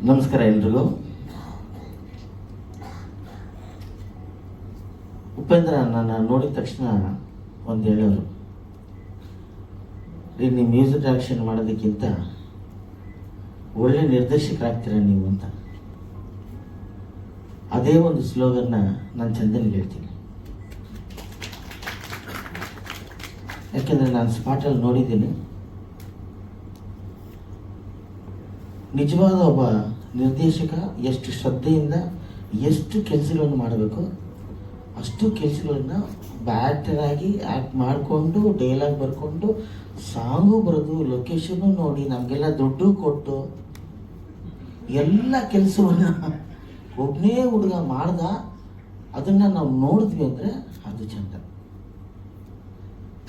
ನಮಸ್ಕಾರ ಎಲ್ರಿಗೂ. ಉಪೇಂದ್ರ ನನ್ನ ನೋಡಿದ ತಕ್ಷಣ ಒಂದು ಹೇಳೋರು, ನೀವು ಮ್ಯೂಸಿಕ್ ಡೈರೆಕ್ಷನ್ ಮಾಡೋದಕ್ಕಿಂತ ಒಳ್ಳೆ ನಿರ್ದೇಶಕರಾಗ್ತೀರ ನೀವು ಅಂತ. ಅದೇ ಒಂದು ಸ್ಲೋಗನ್ನ ನಾನು ಚಂದನ್ಗೆ ಹೇಳ್ತೀನಿ. ಯಾಕೆಂದರೆ ನಾನು ಸ್ಪಾಟಲ್ಲಿ ನೋಡಿದ್ದೀನಿ. ನಿಜವಾದ ಒಬ್ಬ ನಿರ್ದೇಶಕ ಎಷ್ಟು ಶ್ರದ್ಧೆಯಿಂದ ಎಷ್ಟು ಕೆಲಸಗಳನ್ನು ಮಾಡಬೇಕು ಅಷ್ಟು ಕೆಲಸಗಳನ್ನ ಬ್ಯಾಕ್ಟರ್ ಆಗಿ ಆ್ಯಕ್ಟ್ ಮಾಡಿಕೊಂಡು ಡೈಲಾಗ್ ಬರ್ಕೊಂಡು ಸಾಂಗು ಬರೋದು ಲೊಕೇಶನ್ನು ನೋಡಿ ನಮಗೆಲ್ಲ ದುಡ್ಡು ಕೊಟ್ಟು ಎಲ್ಲ ಕೆಲಸವನ್ನು ಒಬ್ಬನೇ ಹುಡುಗ ಮಾಡ್ದ. ಅದನ್ನು ನಾವು ನೋಡಿದ್ವಿ ಅಂದರೆ ಅದು ಚಂದ.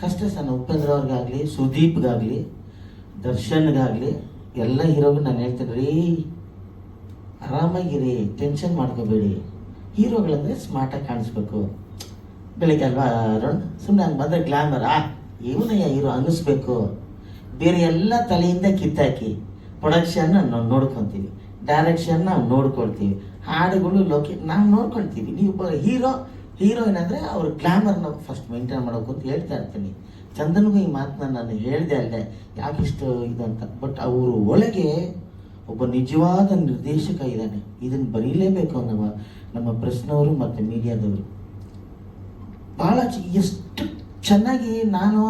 ಕಷ್ಟ ಸಣ್ಣ ಉಪೇಂದ್ರ ಅವ್ರಿಗಾಗಲಿ, ಸುದೀಪ್ಗಾಗಲಿ, ದರ್ಶನ್ಗಾಗಲಿ, ಎಲ್ಲ ಹೀರೋಗೂ ನಾನು ಹೇಳ್ತೇನೆ ರೀ, ಆರಾಮಾಗಿರಿ, ಟೆನ್ಷನ್ ಮಾಡ್ಕೋಬೇಡಿ. ಹೀರೋಗಳಂದರೆ ಸ್ಮಾರ್ಟಾಗಿ ಕಾಣಿಸ್ಬೇಕು. ಬೆಳಿಗ್ಗೆ ಅಲ್ವಾ ಅರುಣ್, ಸುಮ್ಮನೆ ಹಂಗೆ ಬಂದರೆ ಗ್ಲಾಮರ್ ಇವನಯ್ಯ ಹೀರೋ ಅನ್ನಿಸ್ಬೇಕು. ಬೇರೆ ಎಲ್ಲ ತಲೆಯಿಂದ ಕಿತ್ತಾಕಿ ಪ್ರೊಡಕ್ಷನ್ನ ನಾವು ನೋಡ್ಕೊತೀವಿ, ಡೈರೆಕ್ಷನ್ ನಾವು ನೋಡ್ಕೊಳ್ತೀವಿ, ಹಾಡುಗಳು ನಾವು ನೋಡ್ಕೊಳ್ತೀವಿ. ನೀವು ಹೀರೋಯಿನ್ ಅಂದರೆ ಅವ್ರ ಗ್ಲಾಮರ್ನ ಫಸ್ಟ್ ಮೇಂಟೈನ್ ಮಾಡೋಕು ಅಂತ ಹೇಳ್ತಾ ಇರ್ತೀನಿ. ಚಂದನ್ಗೂ ಈ ಮಾತನ್ನ ನಾನು ಹೇಳಿದೆ ಅಲ್ಲದೆ ಯಾಕಿಷ್ಟು ಇದಂತ. ಬಟ್ ಅವರು ಒಳಗೆ ಒಬ್ಬ ನಿಜವಾದ ನಿರ್ದೇಶಕ ಇದ್ದಾನೆ. ಇದನ್ನು ಬರೀಲೇಬೇಕು ನಮ್ಮ ಪ್ರೆಸ್ನವರು ಮತ್ತು ಮೀಡಿಯಾದವರು. ಭಾಳ ಎಷ್ಟು ಚೆನ್ನಾಗಿ ನಾನು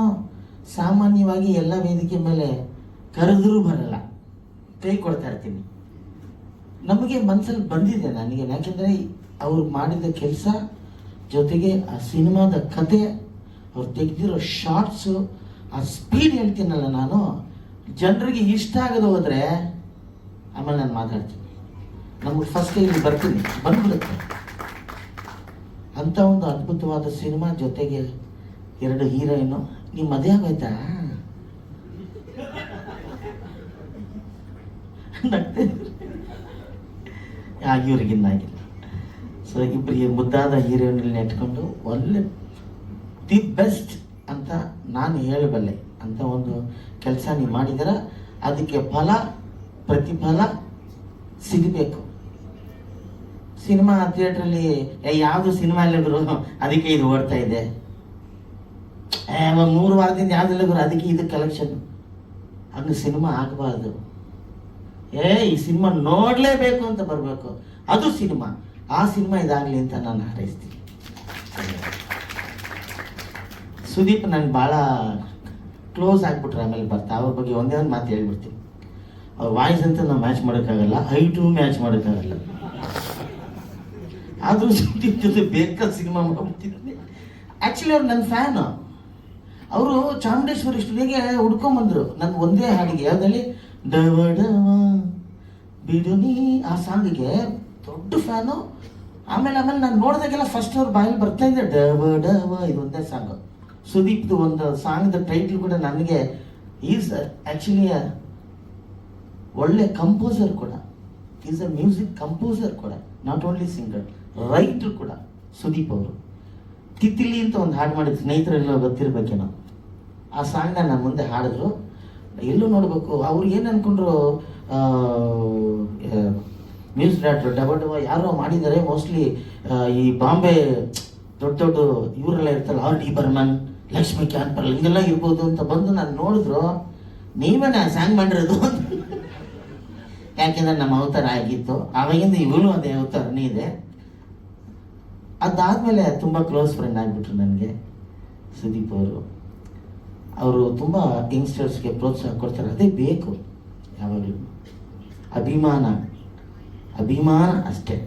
ಸಾಮಾನ್ಯವಾಗಿ ಎಲ್ಲ ವೇದಿಕೆ ಮೇಲೆ ಕರೆದ್ರೂ ಬರಲ್ಲ, ಕೈ ಕೊಡ್ತಾ ಇರ್ತೀನಿ. ನಮಗೆ ಮನಸ್ಸಲ್ಲಿ ಬಂದಿದೆ ನನಗೆ, ಯಾಕೆಂದರೆ ಅವ್ರು ಮಾಡಿದ ಕೆಲಸ ಜೊತೆಗೆ ಆ ಸಿನಿಮಾದ ಕತೆ, ಅವ್ರು ತೆಗೆದಿರೋ ಶಾರ್ಟ್ಸು, ಆ ಸ್ಪೀಡ್ ಹೇಳ್ತೀನಲ್ಲ ನಾನು, ಜನರಿಗೆ ಇಷ್ಟ ಆಗದೆ ಹೋದರೆ ಆಮೇಲೆ ನಾನು ಮಾತಾಡ್ತೀನಿ. ನಮಗೆ ಫಸ್ಟ್ ಇಲ್ಲಿ ಬಂದ್ಬಿಡುತ್ತೆ. ಅಂಥ ಒಂದು ಅದ್ಭುತವಾದ ಸಿನಿಮಾ, ಜೊತೆಗೆ 2 ಹೀರೋಯಿನು. ನಿಮ್ಮ ಮದುವೆ ಆಗೋಯ್ತಾ? ಇವ್ರಿಗಿನ್ನಾಗಿಲ್ಲ. ಸೊ ಇಬ್ಬರಿಗೆ ಮುದ್ದಾದ ಹೀರೋಯಿನಲ್ಲಿ ನೆಟ್ಕೊಂಡು ಒಳ್ಳೆ ದಿ ಬೆಸ್ಟ್ ಅಂತ ನಾನು ಹೇಳಬಲ್ಲೆ. ಅಂತ ಒಂದು ಕೆಲಸ ನೀವು ಮಾಡಿದ್ದೀರ, ಅದಕ್ಕೆ ಪ್ರತಿಫಲ ಸಿಗಬೇಕು. ಸಿನಿಮಾ ಥಿಯೇಟ್ರಲ್ಲಿ ಯಾವುದು ಸಿನಿಮಾ ಇಲ್ಲ ಗುರು, ಅದಕ್ಕೆ ಇದು ಓಡ್ತಾ ಇದೆ. 3 ವಾರದಿಂದ ಯಾವುದಿಲ್ಲ ಗುರು, ಅದಕ್ಕೆ ಇದು ಕಲೆಕ್ಷನ್. ಹಂಗೆ ಸಿನಿಮಾ ಆಗಬಾರ್ದು. ಈ ಸಿನಿಮಾ ನೋಡಲೇಬೇಕು ಅಂತ ಬರಬೇಕು, ಅದು ಸಿನಿಮಾ. ಆ ಸಿನಿಮಾ ಇದಾಗಲಿ ಅಂತ ನಾನು ಹಾರೈಸ್ತೀನಿ. ಸುದೀಪ್ ನನಗೆ ಭಾಳ ಕ್ಲೋಸ್ ಆಗಿಬಿಟ್ರೆ ಆಮೇಲೆ ಬರ್ತಾ ಅವ್ರ ಬಗ್ಗೆ ಒಂದೇ ಒಂದು ಮಾತು ಹೇಳ್ಬಿಡ್ತೀನಿ. ಅವ್ರ ವಾಯ್ಸ್ ಅಂತ ನಾವು ಮ್ಯಾಚ್ ಮಾಡೋಕ್ಕಾಗಲ್ಲ, ಹೈಟು ಮ್ಯಾಚ್ ಮಾಡೋಕ್ಕಾಗಲ್ಲ. ಆದರೂ ಸುದೀಪ್ ಜೊತೆ ಬೇಕಾದ ಸಿನಿಮಾ ಮಾಡ್ಬಿಟ್ಟಿದ್ದೀನಿ. ಆ್ಯಕ್ಚುಲಿ ಅವ್ರು ನನ್ನ ಫ್ಯಾನು. ಅವರು ಚಾಮುಂಡೇಶ್ವರಿ ಸ್ಟುಡಿಯೋಗೆ ಹುಡ್ಕೊಂಬಂದರು ನನ್ನ ಒಂದೇ ಹಾಡಿಗೆ, ಯಾವುದಲ್ಲಿ ಡವ ಡವ ಬಿಡುನಿ ಆ ಸಾಂಗಿಗೆ ದೊಡ್ಡ ಫ್ಯಾನು. ಆಮೇಲೆ ನಾನು ನೋಡಿದಾಗೆಲ್ಲ ಫಸ್ಟ್ ಅವ್ರ ಬಾಯಲ್ಲಿ ಬರ್ತಾ ಇದ್ದೆ ಡವ ಡವ, ಇದು ಒಂದೇ ಸಾಂಗು. ಸುದೀಪ್ದು ಒಂದು ಸಾಂಗ್ದ ಟೈಟ್ಲ್ ಕೂಡ ನನಗೆ, ಈಸ್ ಆ್ಯಕ್ಚುಲಿ ಒಳ್ಳೆ ಕಂಪೋಸರ್ ಕೂಡ, ಈಸ್ ಅ ಮ್ಯೂಸಿಕ್ ಕಂಪೋಸರ್ ಕೂಡ, ನಾಟ್ ಓನ್ಲಿ ಸಿಂಗರ್, ರೈಟರ್ ಕೂಡ ಸುದೀಪ್ ಅವರು. ತಿತ್ತಿಲಿ ಅಂತ ಒಂದು ಹಾಡು ಮಾಡಿದ್ರು, ಸ್ನೇಹಿತರೆಲ್ಲ ಗೊತ್ತಿರ್ಬೇಕೇನೋ. ಆ ಸಾಂಗ್ನ ನಾನು ಮುಂದೆ ಹಾಡಿದ್ರು. ಎಲ್ಲೂ ನೋಡಬೇಕು ಅವ್ರು ಏನು ಅಂದ್ಕೊಂಡ್ರು, ಮ್ಯೂಸಿಕ್ ಡೈರೆಕ್ಟರ್ ಡಬ ಡಬ ಯಾರೋ ಮಾಡಿದ್ದಾರೆ, ಮೋಸ್ಟ್ಲಿ ಈ ಬಾಂಬೆ ದೊಡ್ಡ ಇವರೆಲ್ಲ ಇರ್ತಾರಲ್ಲ, R.D. ಬರ್ಮನ್, ಲಕ್ಷ್ಮೀಕಾಂತ್ ಪರ್ಲ್, ಹಿಂಗೆಲ್ಲ ಇರ್ಬೋದು ಅಂತ ಬಂದು ನಾನು ನೋಡಿದ್ರು. ನೀವೇನ ಸಾಂಗ್ ಮಾಡಿರೋದು? ಯಾಕೆಂದ್ರೆ ನಮ್ಮ ಅವತಾರ ಆಗಿತ್ತು ಆವಾಗಿಂದ, ಇವಳು ಅದೇ ಅವತಾರನೇ ಇದೆ. ಅದಾದಮೇಲೆ ತುಂಬ ಕ್ಲೋಸ್ ಫ್ರೆಂಡ್ ಆಗಿಬಿಟ್ರು ನನಗೆ ಸುದೀಪ್ ಅವರು. ಅವರು ತುಂಬ ಯಂಗ್ಸ್ಟರ್ಸ್ಗೆ ಪ್ರೋತ್ಸಾಹ ಕೊಡ್ತಾರೆ, ಅದೇ ಬೇಕು ಯಾವಾಗಲೂ. ಅಭಿಮಾನ ಅಷ್ಟೇ.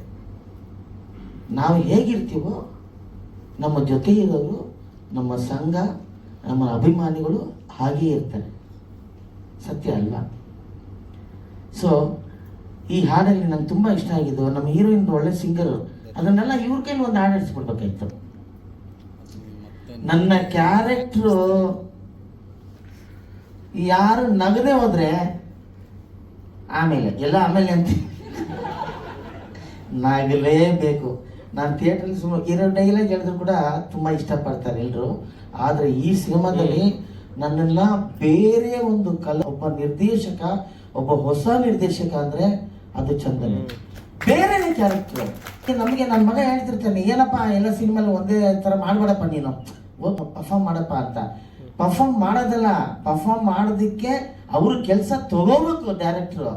ನಾವು ಹೇಗಿರ್ತೀವೋ ನಮ್ಮ ಜೊತೆ ಇರೋರು, ನಮ್ಮ ಸಂಘ, ನಮ್ಮ ಅಭಿಮಾನಿಗಳು ಹಾಗೇ ಇರ್ತಾರೆ, ಸತ್ಯ ಅಲ್ವಾ? ಸೊ ಈ ಹಾಡಲ್ಲಿ ನಂಗೆ ತುಂಬ ಇಷ್ಟ ಆಗಿದ್ದು, ನಮ್ಮ ಹೀರೋಯಿನ್ ಒಳ್ಳೆ ಸಿಂಗರು, ಅದನ್ನೆಲ್ಲ ಇವ್ರ ಕೈಲಿ ಒಂದು ಹಾಡು ಆಡಿಸ್ಬಿಡ್ಬೇಕಾಯ್ತು. ನನ್ನ ಕ್ಯಾರೆಕ್ಟ್ರು ಯಾರು ನಗದೆ ಹೋದ್ರೆ ಆಮೇಲೆ ಅಂತ ನಗಲೇಬೇಕು. ನಾನು ಥಿಯೇಟ್ರಲ್ಲಿ ಸುಮ್ಮನೆ 2 ಡೈಲಾಗ್ ಹೇಳಿದ್ರು ಕೂಡ ತುಂಬ ಇಷ್ಟಪಡ್ತಾರೆ ಎಲ್ಲರೂ. ಆದರೆ ಈ ಸಿನಿಮಾದಲ್ಲಿ ನನ್ನೆಲ್ಲ ಬೇರೆ ಒಂದು ಒಬ್ಬ ನಿರ್ದೇಶಕ, ಒಬ್ಬ ಹೊಸ ನಿರ್ದೇಶಕ ಅಂದರೆ ಅದು ಚಂದನೆ. ಬೇರೆ ಕ್ಯಾರೆಕ್ಟರ್ ನಮಗೆ ನನ್ನ ಮಗ ಹೇಳ್ತಿರ್ತಾನೆ, ಏನಪ್ಪ ಎಲ್ಲ ಸಿನಿಮಾಲಿ ಒಂದೇ ಥರ ಮಾಡಬೇಡಪ್ಪ, ನೀನು ಪರ್ಫಾರ್ಮ್ ಮಾಡಪ್ಪ ಅಂತ. ಪರ್ಫಾರ್ಮ್ ಮಾಡೋದಲ್ಲ, ಪರ್ಫಾರ್ಮ್ ಮಾಡೋದಕ್ಕೆ ಅವ್ರ ಕೆಲಸ ತಗೋಬೇಕು ಡೈರೆಕ್ಟ್ರು.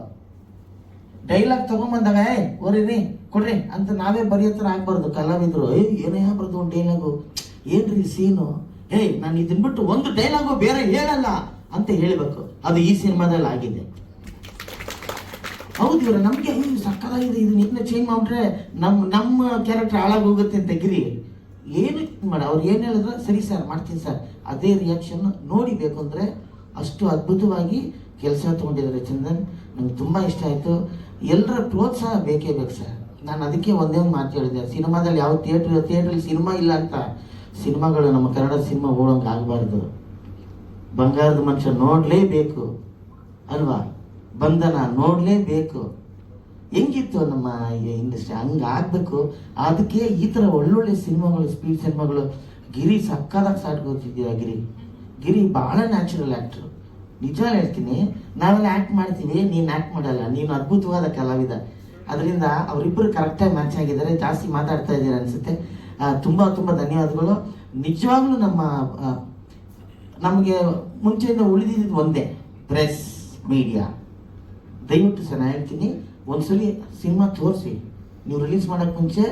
ಡೈಲಾಗ್ ತಗೊಂಬಂದಾಗ ಓರಿರಿ ಕೊಡ್ರಿ ಅಂತ ನಾವೇ ಬರೆಯೋ ಥರ ಆಗ್ಬಾರ್ದು. ಕಲಾವಿದ್ರು ಏನೇ ಬರ್ದು ಒಂದು ಡೈಲಾಗು, ಏನ್ರಿ ಸೀನು, ನಾನು ಇದನ್ ಬಿಟ್ಟು ಒಂದು ಡೈಲಾಗು ಬೇರೆ ಹೇಳಲ್ಲ ಅಂತ ಹೇಳಬೇಕು. ಅದು ಈ ಸಿನಿಮಾದಲ್ಲಿ ಆಗಿದೆ. ಹೌದು, ಇವ್ರ ನಮಗೆ ಸಕ್ಕತ್ತಾಗಿದೆ, ಇದನ್ನ ಇನ್ನೂ ಚೇಂಜ್ ಮಾಡ್ರೆ ನಮ್ಮ ಕ್ಯಾರೆಕ್ಟರ್ ಹಾಳಾಗೋಗುತ್ತೆ ಅಂತ ಗಿರಿ ಏನು ಮಾಡ, ಅವ್ರು ಏನು ಹೇಳಿದ್ರು ಸರಿ ಸರ್ ಮಾಡ್ತೀನಿ ಸರ್, ಅದೇ ರಿಯಾಕ್ಷನ್ ನೋಡಿಬೇಕು ಅಂದರೆ ಅಷ್ಟು ಅದ್ಭುತವಾಗಿ ಕೆಲಸ ತೊಗೊಂಡಿದ್ದಾರೆ ಚಂದನ್. ನಂಗೆ ತುಂಬ ಇಷ್ಟ ಆಯಿತು. ಎಲ್ಲರ ಪ್ರೋತ್ಸಾಹ ಬೇಕೇ ಬೇಕು ಸರ್. ನಾನು ಅದಕ್ಕೆ ಒಂದೇ ಒಂದು ಮಾತು ಹೇಳಿದೆ, ಸಿನಿಮಾದಲ್ಲಿ ಯಾವ ಥಿಯೇಟ್ರಲ್ಲಿ ಸಿನಿಮಾ ಇಲ್ಲ ಅಂತ ಸಿನಿಮಾಗಳು ನಮ್ಮ ಕನ್ನಡ ಸಿನಿಮಾ ಓಡೋಂಗೆ ಆಗಬಾರ್ದು. ಬಂಗಾರದ ಮನುಷ್ಯ ನೋಡಲೇಬೇಕು ಅಲ್ವಾ, ಬಂಧನ ನೋಡಲೇಬೇಕು. ಹೆಂಗಿತ್ತು ನಮ್ಮ ಇಂಡಸ್ಟ್ರಿ, ಹಂಗೆ ಆಗಬೇಕು. ಅದಕ್ಕೆ ಈ ಥರ ಒಳ್ಳೊಳ್ಳೆ ಸಿನಿಮಾಗಳು, ಸ್ಪೀಡ್ ಸಿನಿಮಾಗಳು. ಗಿರಿ ಸಕ್ಕದಾಗಿ ಸಾಟ್ ಗೊತ್ತಿದ್ದೀರಾ. ಗಿರಿ ಭಾಳ ನ್ಯಾಚುರಲ್ ಆ್ಯಕ್ಟ್ರು. ನಿಜ ಹೇಳ್ತೀನಿ, ನಾವೆಲ್ಲ ಆ್ಯಕ್ಟ್ ಮಾಡ್ತೀವಿ, ನೀನು ಆ್ಯಕ್ಟ್ ಮಾಡಲ್ಲ. ನೀನು ಅದ್ಭುತವಾದ ಕಲಾವಿದ. ಅದರಿಂದ ಅವರಿಬ್ಬರು ಕರೆಕ್ಟಾಗಿ ಮ್ಯಾಚ್ ಆಗಿದ್ದಾರೆ. ಜಾಸ್ತಿ ಮಾತಾಡ್ತಾ ಇದ್ದೀರಾ ಅನಿಸುತ್ತೆ. ತುಂಬ ತುಂಬ ಧನ್ಯವಾದಗಳು. ನಿಜವಾಗ್ಲೂ ನಮಗೆ ಮುಂಚೆಯಿಂದ ಉಳಿದಿದ್ದು ಒಂದೇ, ಪ್ರೆಸ್ ಮೀಡಿಯಾ. ದಯವಿಟ್ಟು ಸರ್ ನಾನು ಹೇಳ್ತೀನಿ, ಒಂದ್ಸಲಿ ಸಿನಿಮಾ ತೋರಿಸಿ. ನೀವು ರಿಲೀಸ್ ಮಾಡೋಕ್ಕೆ ಮುಂಚೆ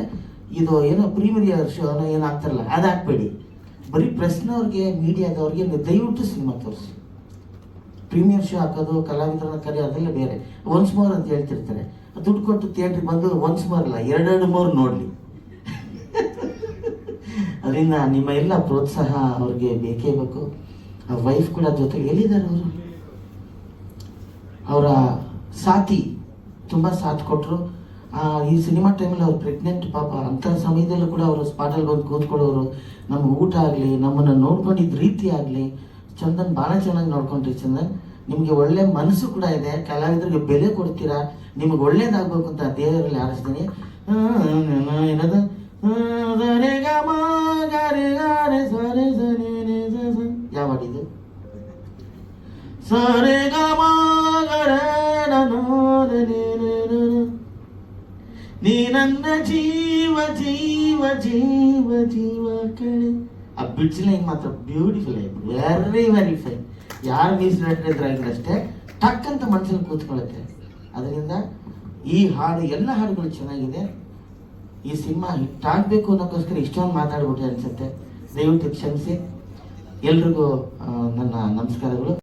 ಇದು ಏನೋ ಪ್ರೀಮಿಯರ್ ಶೋ ಏನೋ ಆಗ್ತಾರಲ್ಲ, ಅದು ಹಾಕ್ಬೇಡಿ. ಬರೀ ಪ್ರೆಸ್ನವ್ರಿಗೆ, ಮೀಡಿಯಾದವ್ರಿಗೆ ದಯವಿಟ್ಟು ಸಿನಿಮಾ ತೋರಿಸಿ. ಪ್ರೀಮಿಯರ್ ಶೋ ಹಾಕೋದು, ಕಲಾವಿದರನ್ನ ಕರೆಯೋದೆಲ್ಲ ಬೇರೆ. ಒನ್ಸ್ ಮೋರ್ ಅಂತ ಹೇಳ್ತಿರ್ತಾರೆ. ದುಡ್ಡು ಕೊಟ್ಟು ಥಿಯೇಟ್ರಿಗೆ ಬಂದು ಒನ್ಸ್ ಮೋರ್ ಅಲ್ಲ, ಎರಡು ಮೂರು ನೋಡಲಿ. ಅದರಿಂದ ನಿಮ್ಮ ಎಲ್ಲ ಪ್ರೋತ್ಸಾಹ ಅವ್ರಿಗೆ ಬೇಕೇ ಬೇಕು. ಆ ವೈಫ್ ಕೂಡ ಜೊತೆಗೆ ಎಲ್ಲಿದ್ದಾರೆ ಅವರು, ಅವರ ಸಾಥಿ ತುಂಬ ಸಾಥ್ ಕೊಟ್ಟರು. ಈ ಸಿನಿಮಾ ಟೈಮಲ್ಲಿ ಅವ್ರು ಪ್ರೆಗ್ನೆಂಟ್ ಪಾಪ, ಅಂಥ ಸಮಯದಲ್ಲೂ ಕೂಡ ಅವರು ಸ್ಪಾಟಲ್ಲಿ ಬಂದು ಕೂತ್ಕೊಳ್ಳೋರು. ನಮ್ಗೆ ಊಟ ಆಗಲಿ, ನಮ್ಮನ್ನು ನೋಡ್ಕೊಂಡಿದ್ದ ರೀತಿ ಆಗಲಿ, ಚಂದನ್ ಭಾಳ ಚೆನ್ನಾಗಿ ನೋಡ್ಕೊಂಡ್ರಿ. ಚಂದನ್, ನಿಮಗೆ ಒಳ್ಳೆ ಮನಸ್ಸು ಕೂಡ ಇದೆ. ಕಲಾವಿದರಿಗೆ ಬೆಲೆ ಕೊಡ್ತೀರಾ. ನಿಮಗೆ ಒಳ್ಳೇದಾಗಬೇಕು ಅಂತ ದೇವರಲ್ಲಿ ಆರಿಸ್ತೀನಿ. ಏನದು ಯಾವ ಹಾಡಿದು? ಸರೆ ಗ ನೀ ನನ್ನ ಜೀವ ಜೀವ ಜೀವ ಜೀವ ಕಡೆ. ಆ ಬಿಡ್ಸ್ ಲೈನ್ ಮಾತ್ರ ಬ್ಯೂಟಿಫುಲ್ ಆಯ್ತು, ವೆರಿ ವೆರಿ ಫೈನ್. ಯಾರು ಮೀಸಲಿಟ್ಟರೆ ಟಕ್ ಅಂತ ಮನಸ್ಸಲ್ಲಿ ಕೂತ್ಕೊಳ್ಳುತ್ತೆ. ಅದರಿಂದ ಈ ಹಾಡು, ಎಲ್ಲ ಹಾಡುಗಳು ಚೆನ್ನಾಗಿದೆ. ಈ ಸಿನಿಮಾ ಹಿಟ್ ಆಗಬೇಕು ಅನ್ನೋಕ್ಕೋಸ್ಕರ ಇಷ್ಟೊಂದು ಮಾತಾಡ್ಬಿಟ್ಟೆ ಅನಿಸುತ್ತೆ. ದಯವಿಟ್ಟು ಕ್ಷಮಿಸಿ. ಎಲ್ರಿಗೂ ನನ್ನ ನಮಸ್ಕಾರಗಳು.